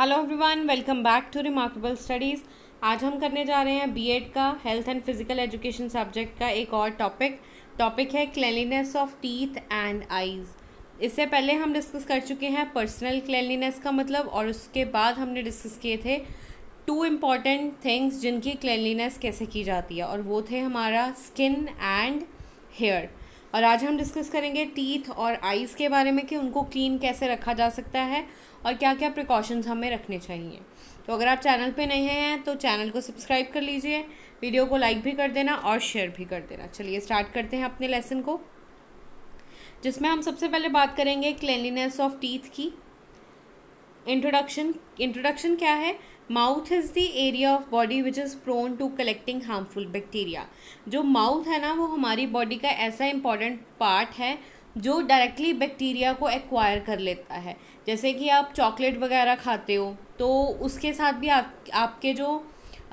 Hello everyone, welcome back to remarkable studies. आज हम करने जा रहे हैं बीएड का health and physical education subject का एक और टॉपिक है cleanliness of teeth and eyes. इससे पहले हम डिस्कस कर चुके हैं पर्सनल क्लेanलीनेस का मतलब, और उसके बाद हमने डिस्कस किए थे टू इम्पॉर्टेंट थिंग्स जिनकी क्लेanलीनेस कैसे की जाती है, और वो थे हमारा स्किन एंड हेयर। और आज हम डिस्कस करेंगे टीथ और आईज़ के बारे में कि उनको क्लीन कैसे रखा जा सकता है और क्या क्या प्रिकॉशंस हमें रखने चाहिए। तो अगर आप चैनल पे नए हैं तो चैनल को सब्सक्राइब कर लीजिए, वीडियो को लाइक भी कर देना और शेयर भी कर देना। चलिए स्टार्ट करते हैं अपने लेसन को, जिसमें हम सबसे पहले बात करेंगे क्लेanलीनेस ऑफ टीथ की। इंट्रोडक्शन क्या है? Mouth is the area of body which is prone to collecting harmful bacteria. जो माउथ है ना, वो हमारी बॉडी का ऐसा इंपॉर्टेंट पार्ट है जो डायरेक्टली बैक्टीरिया को एक्वायर कर लेता है। जैसे कि आप चॉकलेट वगैरह खाते हो तो उसके साथ भी आपके जो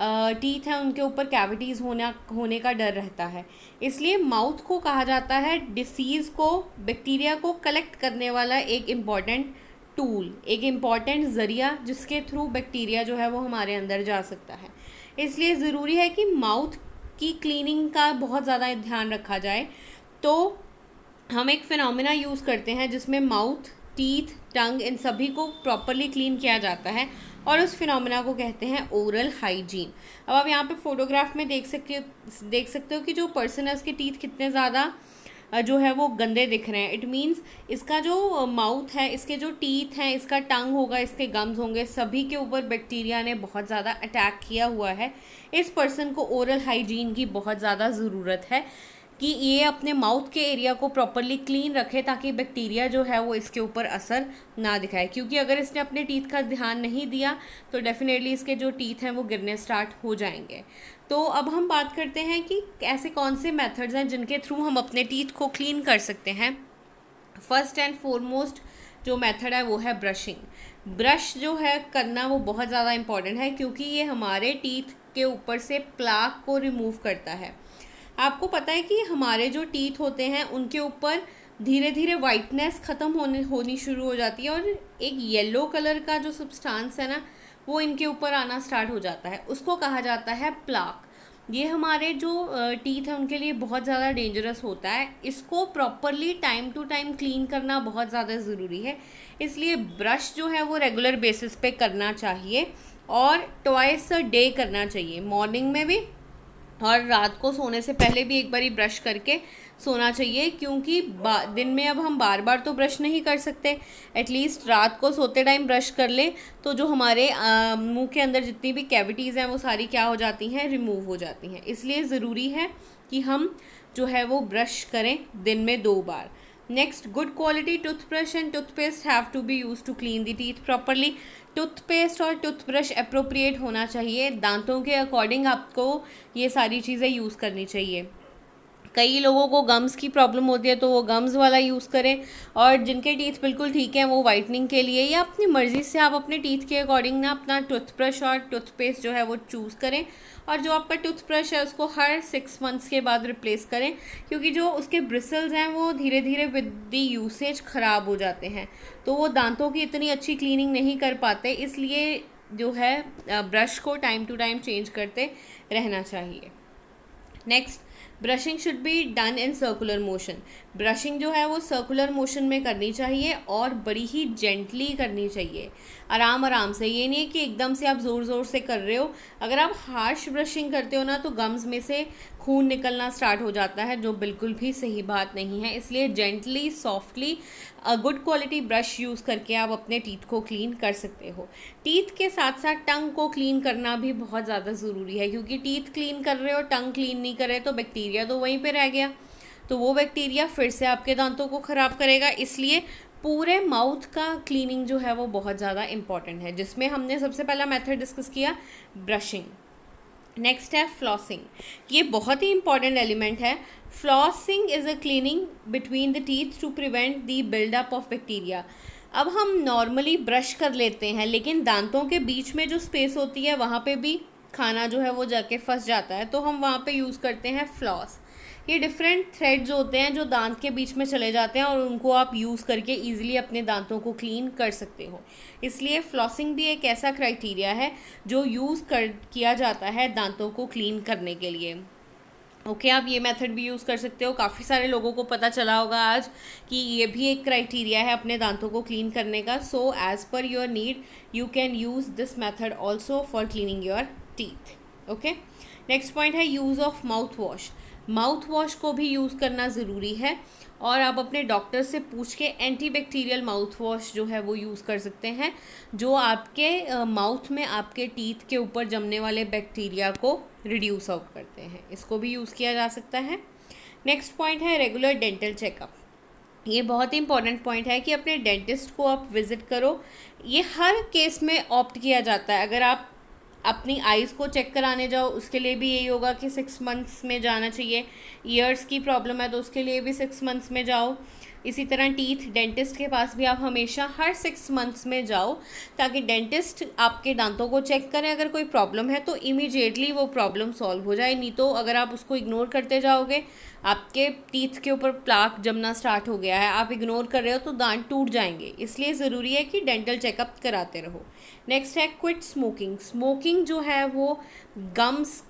टीथ हैं उनके ऊपर कैविटीज़ होने का डर रहता है। इसलिए माउथ को कहा जाता है डिसीज़ को, बैक्टीरिया को कलेक्ट करने वाला एक इम्पॉर्टेंट टूल, एक इम्पॉर्टेंट ज़रिया जिसके थ्रू बैक्टीरिया जो है वो हमारे अंदर जा सकता है। इसलिए ज़रूरी है कि माउथ की क्लीनिंग का बहुत ज़्यादा ध्यान रखा जाए। तो हम एक फिनोमिना यूज़ करते हैं जिसमें माउथ, टीथ, टंग, इन सभी को प्रॉपरली क्लीन किया जाता है, और उस फिनोमिना को कहते हैं ओरल हाइजीन। अब आप यहाँ पे फोटोग्राफ में देख सकते हो कि जो पर्सन है उसके टीथ कितने ज़्यादा जो है वो गंदे दिख रहे हैं। इट मीन्स इसका जो माउथ है, इसके जो टीथ हैं, इसका टंग होगा, इसके गम्स होंगे, सभी के ऊपर बैक्टीरिया ने बहुत ज़्यादा अटैक किया हुआ है। इस पर्सन को ओरल हाइजीन की बहुत ज़्यादा ज़रूरत है कि ये अपने माउथ के एरिया को प्रॉपरली क्लीन रखे ताकि बैक्टीरिया जो है वो इसके ऊपर असर ना दिखाए। क्योंकि अगर इसने अपने टीथ का ध्यान नहीं दिया तो डेफिनेटली इसके जो टीथ हैं वो गिरने स्टार्ट हो जाएंगे। तो अब हम बात करते हैं कि ऐसे कौन से मेथड्स हैं जिनके थ्रू हम अपने टीथ को क्लीन कर सकते हैं। फर्स्ट एंड फॉरमोस्ट जो मेथड है वो है ब्रशिंग। ब्रश जो है करना वो बहुत ज़्यादा इम्पॉर्टेंट है, क्योंकि ये हमारे टीथ के ऊपर से प्लाक को रिमूव करता है। आपको पता है कि हमारे जो टीथ होते हैं उनके ऊपर धीरे धीरे वाइटनेस ख़त्म होनी शुरू हो जाती है, और एक येलो कलर का जो सब्सटेंस है ना वो इनके ऊपर आना स्टार्ट हो जाता है। उसको कहा जाता है प्लाक। ये हमारे जो टीथ हैं उनके लिए बहुत ज़्यादा डेंजरस होता है। इसको properly time to time clean करना बहुत ज़्यादा ज़रूरी है। इसलिए ब्रश जो है वो रेगुलर बेसिस पे करना चाहिए, और ट्वाइस अ डे करना चाहिए, मॉर्निंग में भी और रात को सोने से पहले भी एक बारी ब्रश करके सोना चाहिए। क्योंकि दिन में अब हम बार बार तो ब्रश नहीं कर सकते, एटलीस्ट रात को सोते टाइम ब्रश कर ले तो जो हमारे मुंह के अंदर जितनी भी कैविटीज़ हैं वो सारी क्या हो जाती हैं, रिमूव हो जाती हैं। इसलिए ज़रूरी है कि हम जो है वो ब्रश करें दिन में 2 बार। Next, good quality toothbrush and toothpaste have to be use to clean the teeth properly. Toothpaste और टूथब्रश अप्रोप्रिएट होना चाहिए, दांतों के अकॉर्डिंग आपको ये सारी चीज़ें यूज़ करनी चाहिए। कई लोगों को गम्स की प्रॉब्लम होती है तो वो गम्स वाला यूज़ करें, और जिनके टीथ बिल्कुल ठीक हैं वो वाइटनिंग के लिए या अपनी मर्ज़ी से आप अपने टीथ के अकॉर्डिंग ना अपना टूथब्रश और टूथपेस्ट जो है वो चूज़ करें। और जो आपका टूथब्रश है उसको हर 6 मंथ्स के बाद रिप्लेस करें, क्योंकि जो उसके ब्रिसल्स हैं वो धीरे धीरे विद द यूसेज ख़राब हो जाते हैं, तो वो दांतों की इतनी अच्छी क्लीनिंग नहीं कर पाते। इसलिए जो है ब्रश को टाइम टू टाइम चेंज करते रहना चाहिए। Next, brushing should be done in circular motion. Brushing जो है वो सर्कुलर मोशन में करनी चाहिए और बड़ी ही जेंटली करनी चाहिए, आराम आराम से। ये नहीं है कि एकदम से आप ज़ोर ज़ोर से कर रहे हो। अगर आप हार्श ब्रशिंग करते हो ना तो गम्स में से खून निकलना स्टार्ट हो जाता है, जो बिल्कुल भी सही बात नहीं है। इसलिए gently, softly, good quality brush use करके आप अपने टीथ को क्लीन कर सकते हो। टीथ के साथ साथ टंग को क्लीन करना भी बहुत ज़्यादा ज़रूरी है, क्योंकि टीथ क्लीन कर रहे हो, टंग क्लीन नहीं कर रहे तो बैक्टीरिया तो वहीं पे रह गया, तो वो बैक्टीरिया फिर से आपके दांतों को ख़राब करेगा। इसलिए पूरे माउथ का क्लीनिंग जो है वो बहुत ज़्यादा इम्पॉर्टेंट है, जिसमें हमने सबसे पहला मेथड डिस्कस किया ब्रशिंग। नेक्स्ट है फ्लॉसिंग। ये बहुत ही इंपॉर्टेंट एलिमेंट है। Flossing is a cleaning between the teeth to prevent the buildup of bacteria. अब हम नॉर्मली ब्रश कर लेते हैं, लेकिन दांतों के बीच में जो स्पेस होती है वहाँ पे भी खाना जो है वो जाके फंस जाता है, तो हम वहाँ पे यूज़ करते हैं फ्लॉस। ये डिफरेंट थ्रेड्स होते हैं जो दांत के बीच में चले जाते हैं और उनको आप यूज़ करके ईजिली अपने दांतों को क्लीन कर सकते हो। इसलिए फ्लॉसिंग भी एक ऐसा क्राइटेरिया है जो किया जाता है दांतों को क्लीन करने के लिए। ओके आप ये मेथड भी यूज़ कर सकते हो। काफ़ी सारे लोगों को पता चला होगा आज कि ये भी एक क्राइटेरिया है अपने दांतों को क्लीन करने का। So as per your need you can use this method also for cleaning your teeth. Okay, next point है use of mouthwash. Mouthwash को भी यूज़ करना ज़रूरी है और आप अपने डॉक्टर से पूछ के एंटीबैक्टीरियल माउथ वॉश जो है वो यूज़ कर सकते हैं, जो आपके माउथ में आपके टीथ के ऊपर जमने वाले बैक्टीरिया को रिड्यूस आउट करते हैं। इसको भी यूज़ किया जा सकता है। नेक्स्ट पॉइंट है रेगुलर डेंटल चेकअप। ये बहुत ही इंपॉर्टेंट पॉइंट है कि अपने डेंटिस्ट को आप विज़िट करो। ये हर केस में ऑप्ट किया जाता है। अगर आप अपनी आइज़ को चेक कराने जाओ उसके लिए भी यही होगा कि 6 मंथ्स में जाना चाहिए। ईयर्स की प्रॉब्लम है तो उसके लिए भी 6 मंथ्स में जाओ। इसी तरह टीथ डेंटिस्ट के पास भी आप हमेशा हर 6 मंथ्स में जाओ ताकि डेंटिस्ट आपके दांतों को चेक करें। अगर कोई प्रॉब्लम है तो इमीडिएटली वो प्रॉब्लम सॉल्व हो जाए, नहीं तो अगर आप उसको इग्नोर करते जाओगे, आपके टीथ के ऊपर प्लाक जमना स्टार्ट हो गया है, आप इग्नोर कर रहे हो तो दांत टूट जाएंगे। इसलिए ज़रूरी है कि डेंटल चेकअप कराते रहो। नेक्स्ट है क्विट स्मोकिंग। स्मोकिंग जो है वो गम्स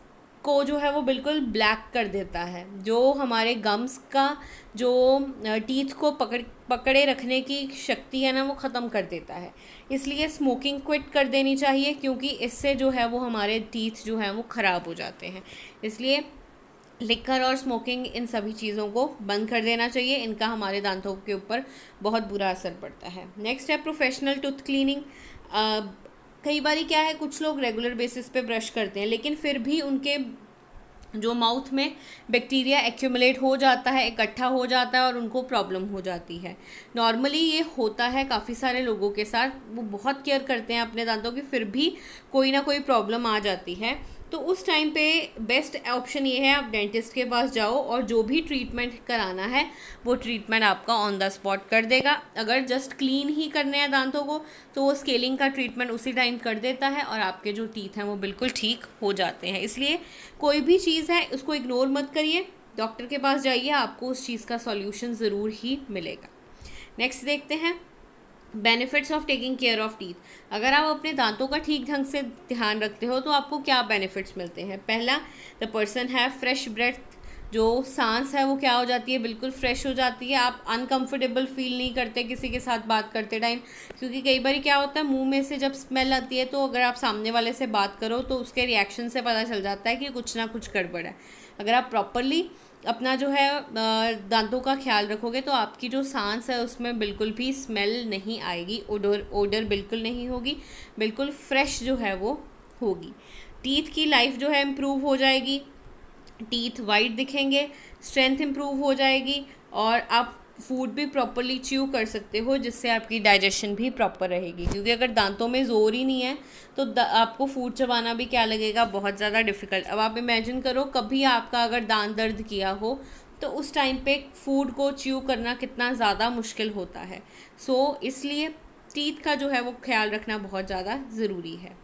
को जो है वो बिल्कुल ब्लैक कर देता है। जो हमारे गम्स का जो टीथ को पकड़े रखने की शक्ति है ना वो ख़त्म कर देता है। इसलिए स्मोकिंग क्विट कर देनी चाहिए क्योंकि इससे जो है वो हमारे टीथ जो हैं वो ख़राब हो जाते हैं। इसलिए लिकर और स्मोकिंग इन सभी चीज़ों को बंद कर देना चाहिए। इनका हमारे दांतों के ऊपर बहुत बुरा असर पड़ता है। नेक्स्ट है प्रोफेशनल टूथ क्लीनिंग। कई बार क्या है, कुछ लोग रेगुलर बेसिस पे ब्रश करते हैं लेकिन फिर भी उनके जो माउथ में बैक्टीरिया एक्यूमुलेट हो जाता है, इकट्ठा हो जाता है और उनको प्रॉब्लम हो जाती है। नॉर्मली ये होता है काफ़ी सारे लोगों के साथ, वो बहुत केयर करते हैं अपने दांतों की, फिर भी कोई ना कोई प्रॉब्लम आ जाती है। तो उस टाइम पे बेस्ट ऑप्शन ये है आप डेंटिस्ट के पास जाओ और जो भी ट्रीटमेंट कराना है वो ट्रीटमेंट आपका ऑन द स्पॉट कर देगा। अगर जस्ट क्लीन ही करने हैं दांतों को तो वो स्केलिंग का ट्रीटमेंट उसी टाइम कर देता है और आपके जो टीथ हैं वो बिल्कुल ठीक हो जाते हैं। इसलिए कोई भी चीज़ है उसको इग्नोर मत करिए, डॉक्टर के पास जाइए, आपको उस चीज़ का सॉल्यूशन ज़रूर ही मिलेगा। नेक्स्ट देखते हैं benefits of taking care of teeth. अगर आप अपने दांतों का ठीक ढंग से ध्यान रखते हो तो आपको क्या बेनिफिट्स मिलते हैं। पहला, the person have fresh breath. जो सांस है वो क्या हो जाती है, बिल्कुल फ्रेश हो जाती है। आप अनकंफर्टेबल फील नहीं करते किसी के साथ बात करते टाइम, क्योंकि कई बार क्या होता है मुंह में से जब स्मेल आती है तो अगर आप सामने वाले से बात करो तो उसके रिएक्शन से पता चल जाता है कि कुछ ना कुछ गड़बड़ है। अगर आप प्रॉपरली अपना जो है दांतों का ख्याल रखोगे तो आपकी जो सांस है उसमें बिल्कुल भी स्मेल नहीं आएगी, ओडर बिल्कुल नहीं होगी, बिल्कुल फ्रेश जो है वो होगी। टीथ की लाइफ जो है इम्प्रूव हो जाएगी, टीथ वाइट दिखेंगे, स्ट्रेंथ इम्प्रूव हो जाएगी और आप फूड भी प्रॉपरली च्यू कर सकते हो जिससे आपकी डाइजेशन भी प्रॉपर रहेगी। क्योंकि अगर दांतों में ज़ोर ही नहीं है तो आपको फूड चबाना भी क्या लगेगा, बहुत ज़्यादा डिफ़िकल्ट। अब आप इमेजिन करो कभी आपका अगर दांत दर्द किया हो तो उस टाइम पे फूड को च्यू करना कितना ज़्यादा मुश्किल होता है। इसलिए टीथ का जो है वो ख्याल रखना बहुत ज़्यादा ज़रूरी है।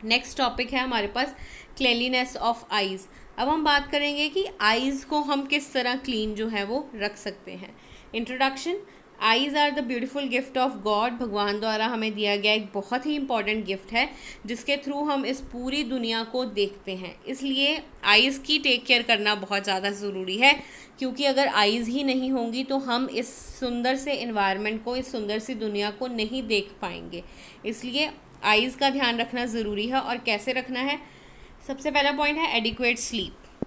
नेक्स्ट टॉपिक है हमारे पास क्लीनलीनेस ऑफ आइज़। अब हम बात करेंगे कि आइज़ को हम किस तरह क्लीन जो है वो रख सकते हैं। Introduction. Eyes are the beautiful gift of God. भगवान द्वारा हमें दिया गया एक बहुत ही इंपॉर्टेंट गिफ्ट है जिसके थ्रू हम इस पूरी दुनिया को देखते हैं। इसलिए आइज़ की टेक केयर करना बहुत ज़्यादा ज़रूरी है, क्योंकि अगर आइज़ ही नहीं होंगी तो हम इस सुंदर से एनवायरनमेंट को, इस सुंदर सी दुनिया को नहीं देख पाएंगे। इसलिए आइज़ का ध्यान रखना ज़रूरी है। और कैसे रखना है, सबसे पहला पॉइंट है एडिक्वेट स्लीप।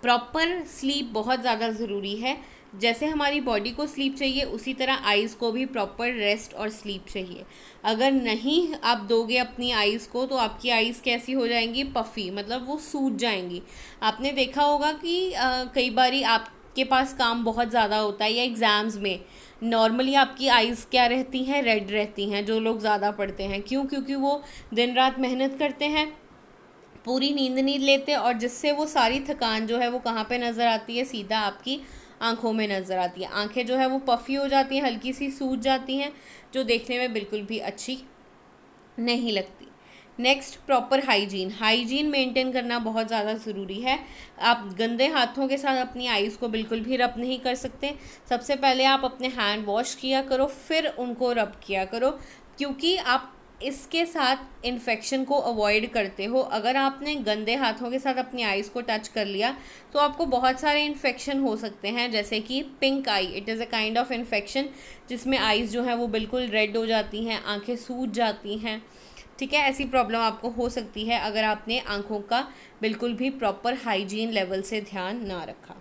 प्रॉपर स्लीप बहुत ज़्यादा ज़रूरी है। जैसे हमारी बॉडी को स्लीप चाहिए उसी तरह आइज़ को भी प्रॉपर रेस्ट और स्लीप चाहिए। अगर नहीं आप दोगे अपनी आइज़ को तो आपकी आइज़ कैसी हो जाएंगी, पफ़ी, मतलब वो सूज जाएंगी। आपने देखा होगा कि कई बारी आपके पास काम बहुत ज़्यादा होता है या एग्ज़ाम्स में नॉर्मली आपकी आइज़ क्या रहती हैं, रेड रहती हैं। जो लोग ज़्यादा पढ़ते हैं, क्यों? क्योंकि वो दिन रात मेहनत करते हैं, पूरी नींद नहीं लेते और जिससे वो सारी थकान जो है वो कहाँ पे नज़र आती है, सीधा आपकी आँखों में नज़र आती है। आँखें जो है वो पफ़ी हो जाती हैं, हल्की सी सूज जाती हैं, जो देखने में बिल्कुल भी अच्छी नहीं लगती। Next, proper hygiene. Hygiene maintain करना बहुत ज़्यादा ज़रूरी है। आप गंदे हाथों के साथ अपनी आइज़ को बिल्कुल भी रब नहीं कर सकते। सबसे पहले आप अपने हैंड वॉश किया करो, फिर उनको रब किया करो, क्योंकि आप इसके साथ इन्फेक्शन को अवॉइड करते हो। अगर आपने गंदे हाथों के साथ अपनी आइज़ को टच कर लिया तो आपको बहुत सारे इन्फेक्शन हो सकते हैं, जैसे कि pink I, it is a kind of infection जिसमें आइज़ जो है वो बिल्कुल रेड हो जाती हैं, आंखें सूज जाती हैं। ठीक है, ऐसी प्रॉब्लम आपको हो सकती है अगर आपने आंखों का बिल्कुल भी प्रॉपर हाइजीन लेवल से ध्यान ना रखा।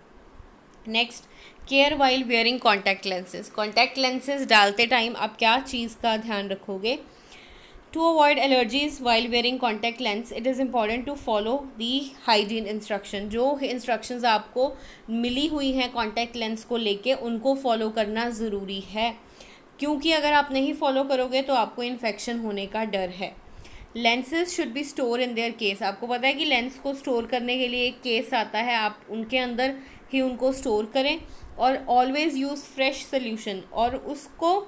Next, care while wearing contact lenses. Contact lenses डालते टाइम आप क्या चीज़ का ध्यान रखोगे? To avoid allergies while wearing contact lens, it is important to follow the hygiene instruction. जो इंस्ट्रक्शंस आपको मिली हुई हैं कॉन्टैक्ट लेंस को लेके, उनको फॉलो करना ज़रूरी है, क्योंकि अगर आप नहीं फॉलो करोगे तो आपको इन्फेक्शन होने का डर है। Lenses should be store in their case. आपको पता है कि लेंस को स्टोर करने के लिए एक केस आता है, आप उनके अंदर ही उनको स्टोर करें। और ऑलवेज़ यूज़ फ्रेश सोल्यूशन। और उसको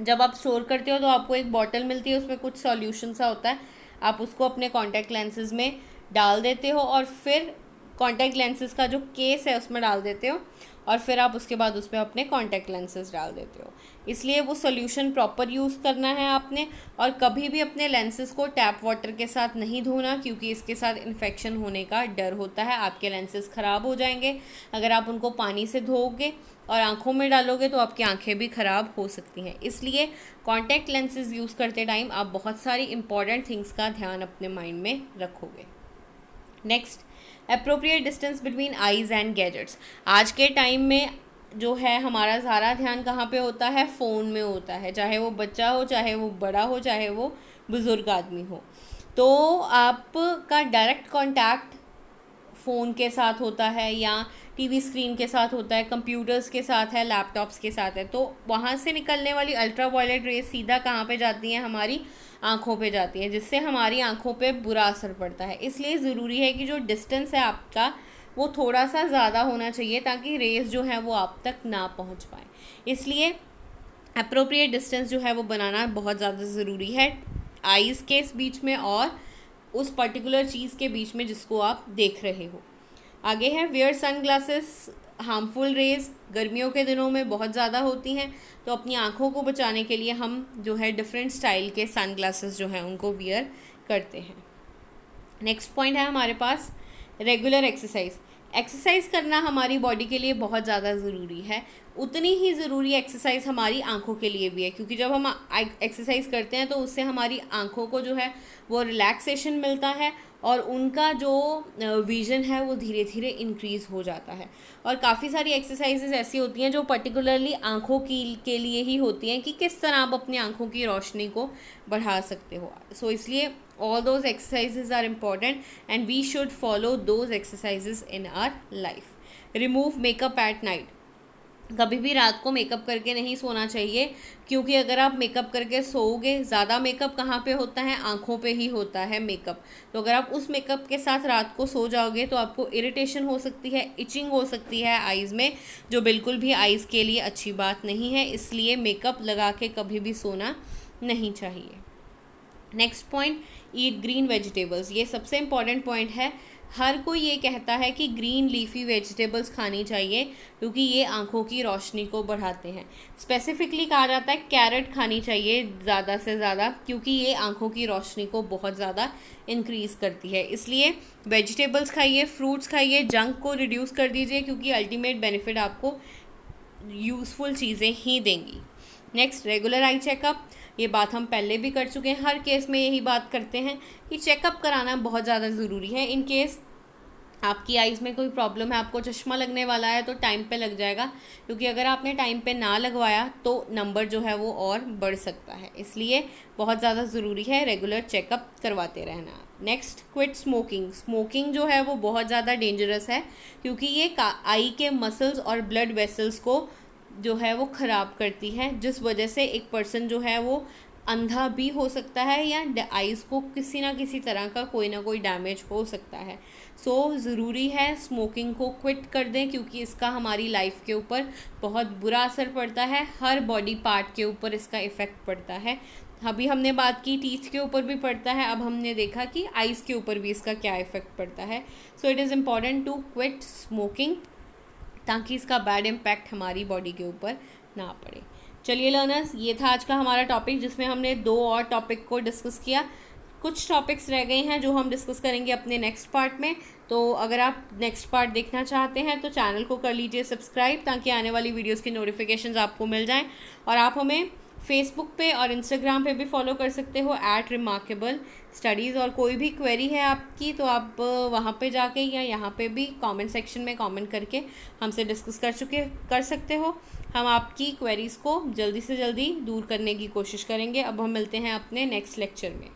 जब आप स्टोर करते हो तो आपको एक बॉटल मिलती है, उसमें कुछ सॉल्यूशन सा होता है, आप उसको अपने कॉन्टैक्ट लेंसेज में डाल देते हो और फिर कॉन्टैक्ट लेंसेज का जो केस है उसमें डाल देते हो, और फिर आप उसके बाद उसमें अपने कॉन्टैक्ट लेंसेज डाल देते हो। इसलिए वो सोल्यूशन प्रॉपर यूज़ करना है आपने। और कभी भी अपने लेंसेज को टैप वाटर के साथ नहीं धोना, क्योंकि इसके साथ इन्फेक्शन होने का डर होता है, आपके लेंसेज ख़राब हो जाएंगे। अगर आप उनको पानी से धोओगे और आंखों में डालोगे तो आपकी आंखें भी ख़राब हो सकती हैं। इसलिए कॉन्टैक्ट लेंसेज यूज़ करते टाइम आप बहुत सारी इंपॉर्टेंट थिंग्स का ध्यान अपने माइंड में रखोगे। Next, appropriate distance between eyes and gadgets. आज के टाइम में जो है हमारा सारा ध्यान कहाँ पे होता है? फ़ोन में होता है, चाहे वो बच्चा हो, चाहे वो बड़ा हो, चाहे वो बुज़ुर्ग आदमी हो। तो आपका डायरेक्ट कांटेक्ट फ़ोन के साथ होता है या टीवी स्क्रीन के साथ होता है, कंप्यूटर्स के साथ है, लैपटॉप्स के साथ है। तो वहाँ से निकलने वाली अल्ट्रा वायलेट रेज सीधा कहाँ पे जाती हैं? हमारी आँखों पे जाती हैं, जिससे हमारी आँखों पे बुरा असर पड़ता है। इसलिए ज़रूरी है कि जो डिस्टेंस है आपका वो थोड़ा सा ज़्यादा होना चाहिए, ताकि रेज जो है वो आप तक ना पहुँच पाए। इसलिए अप्रोप्रिएट डिस्टेंस जो है वो बनाना बहुत ज़्यादा ज़रूरी है आइज़ के बीच में और उस पर्टिकुलर चीज़ के बीच में जिसको आप देख रहे हो। आगे है wear sun glasses. Harmful rays गर्मियों के दिनों में बहुत ज़्यादा होती हैं, तो अपनी आँखों को बचाने के लिए हम जो है डिफरेंट स्टाइल के सन ग्लासेस जो हैं उनको वियर करते हैं। नेक्स्ट पॉइंट है हमारे पास रेगुलर एक्सरसाइज। एक्सरसाइज करना हमारी बॉडी के लिए बहुत ज़्यादा ज़रूरी है। उतनी ही ज़रूरी एक्सरसाइज हमारी आंखों के लिए भी है, क्योंकि जब हम एक्सरसाइज करते हैं तो उससे हमारी आंखों को जो है वो रिलैक्सेशन मिलता है और उनका जो विज़न है वो धीरे धीरे इंक्रीज़ हो जाता है। और काफ़ी सारी एक्सरसाइजेज ऐसी होती हैं जो पर्टिकुलरली आंखों की के लिए ही होती हैं कि किस तरह आप अपनी आंखों की रोशनी को बढ़ा सकते हो। सो इसलिए all those exercises are important and we should follow those exercises in our life. Remove makeup at night. कभी भी रात को मेकअप करके नहीं सोना चाहिए, क्योंकि अगर आप मेकअप करके सोओगे, ज़्यादा मेकअप कहाँ पे होता है? आँखों पे ही होता है मेकअप। तो अगर आप उस मेकअप के साथ रात को सो जाओगे तो आपको इरिटेशन हो सकती है, इचिंग हो सकती है आइज़ में, जो बिल्कुल भी आइज़ के लिए अच्छी बात नहीं है। इसलिए मेकअप लगा के कभी भी सोना नहीं चाहिए। नेक्स्ट पॉइंट, ईट ग्रीन वेजिटेबल्स। ये सबसे इम्पॉर्टेंट पॉइंट है। हर कोई ये कहता है कि ग्रीन लीफी वेजिटेबल्स खानी चाहिए, क्योंकि ये आंखों की रोशनी को बढ़ाते हैं। स्पेसिफिकली कहा जाता है कैरेट खानी चाहिए ज़्यादा से ज़्यादा, क्योंकि ये आंखों की रोशनी को बहुत ज़्यादा इंक्रीज़ करती है। इसलिए वेजिटेबल्स खाइए, फ्रूट्स खाइए, जंक को रिड्यूस कर दीजिए, क्योंकि अल्टीमेट बेनिफिट आपको यूज़फुल चीज़ें ही देंगी। Next, regular eye checkup. ये बात हम पहले भी कर चुके हैं, हर केस में यही बात करते हैं कि चेकअप कराना बहुत ज़्यादा ज़रूरी है। इन केस आपकी आइज़ में कोई प्रॉब्लम है, आपको चश्मा लगने वाला है, तो टाइम पे लग जाएगा, क्योंकि अगर आपने टाइम पे ना लगवाया तो नंबर जो है वो और बढ़ सकता है। इसलिए बहुत ज़्यादा ज़रूरी है रेगुलर चेकअप करवाते रहना। Next, quit smoking. स्मोकिंग जो है वो बहुत ज़्यादा डेंजरस है, क्योंकि ये आई के मसल्स और ब्लड वेसल्स को जो है वो ख़राब करती है, जिस वजह से एक पर्सन जो है वो अंधा भी हो सकता है या आइज़ को किसी ना किसी तरह का कोई ना कोई डैमेज हो सकता है। सो ज़रूरी है स्मोकिंग को क्विट कर दें, क्योंकि इसका हमारी लाइफ के ऊपर बहुत बुरा असर पड़ता है। हर बॉडी पार्ट के ऊपर इसका इफ़ेक्ट पड़ता है। अभी हमने बात की टीथ के ऊपर भी पड़ता है, अब हमने देखा कि आइज़ के ऊपर भी इसका क्या इफ़ेक्ट पड़ता है। So it is important to quit smoking ताकि इसका बैड इम्पैक्ट हमारी बॉडी के ऊपर ना पड़े। चलिए लर्नर्स, ये था आज का हमारा टॉपिक जिसमें हमने 2 और टॉपिक को डिस्कस किया। कुछ टॉपिक्स रह गए हैं जो हम डिस्कस करेंगे अपने नेक्स्ट पार्ट में। तो अगर आप नेक्स्ट पार्ट देखना चाहते हैं तो चैनल को कर लीजिए सब्सक्राइब, ताकि आने वाली वीडियोस की नोटिफिकेशंस आपको मिल जाएं। और आप हमें फेसबुक पे और इंस्टाग्राम पे भी फॉलो कर सकते हो @remarkable studies। और कोई भी क्वेरी है आपकी तो आप वहाँ पे जाके या यहाँ पे भी कमेंट सेक्शन में कमेंट करके हमसे डिस्कस कर सकते हो। हम आपकी क्वेरीज़ को जल्दी से जल्दी दूर करने की कोशिश करेंगे। अब हम मिलते हैं अपने नेक्स्ट लेक्चर में।